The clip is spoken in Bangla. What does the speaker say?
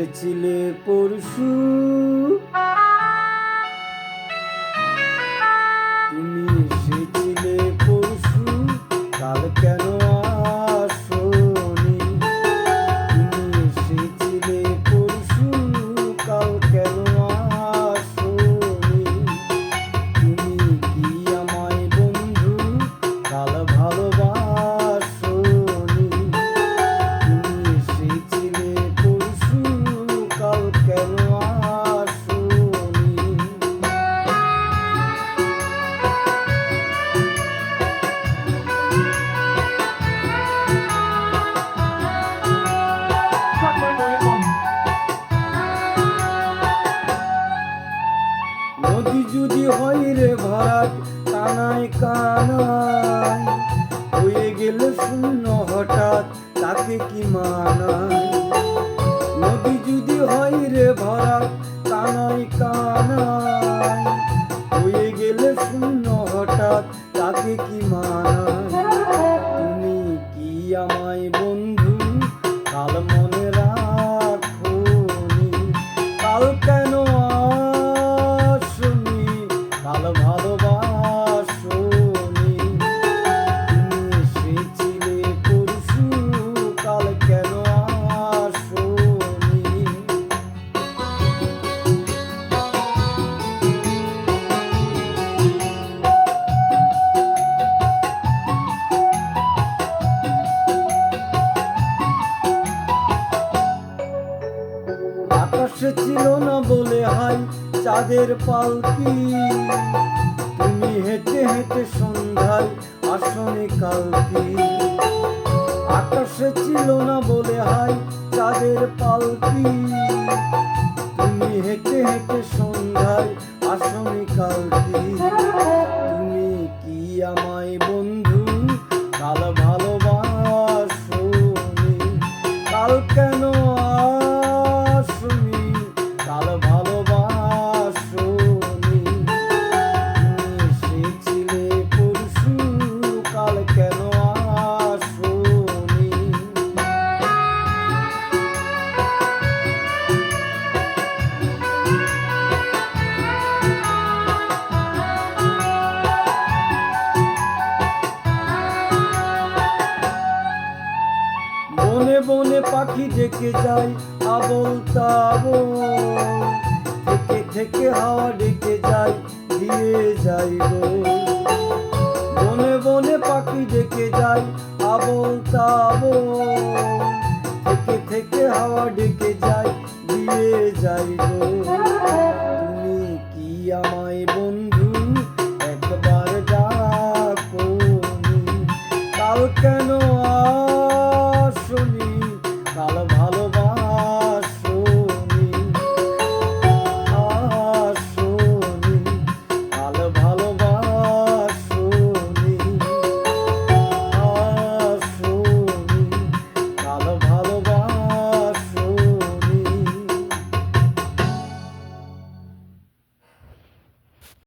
এসেছিলে পরশু, তুমি এসেছিলে পরশু, কাল কেন আসোনি? তুমি এসেছিলে পরশু, কাল কেন আসোনি? তুমি কি আমায় বন্ধু কাল ভালোবাসোনি? তুমি এসেছিলে পরশু, কাল কেন আসোনি? নদী যদি হয় রে ভরাট কানায় কানায়, হয়ে গেল শূন্য হঠাৎ তাকে কি মানায়? নদী যদি হয় রে ভরাট কানায় কানায়, হয়ে গেল শূন্য হঠাৎ তাকে কি মানায়? তুমি কি আমায় বন্ধু কাল মনে রাখোনি? কাল কেন আসোনি? কাল ভালোবাসোনি? তুমি এসেছিলে পরশু, কাল কেন আসোনি? আকাশে ছিল না বলে হাই চাঁদের পালকি, তুমি হেঁটে হেঁটে সন্ধ্যায় আসনে কালকি। আকাশে ছিল না বলে হাই চাঁদের পালকি, তুমি হেঁটে হেঁটে সন্ধ্যায় আসনে কালকি। তুমি কি আমায় বন্ধু কাল ভালোবাসোনি? কাল কেন আসোনি? কাল ভালোবাসোনি? তুমি এসেছিলে পরশু, কাল কেন আসোনি? বনে বনে পাখি ডেকে যায় আবোল তাবোল, থেকে থেকে হাওয়া ডেকে যায় দিয়ে যায় দোল। বনে বনে পাখি ডেকে যায় আবোল তাবোল, থেকে থেকে হাওয়া ডেকে যায় দিয়ে যায় দোল। তুমি কি আমায় বন্ধু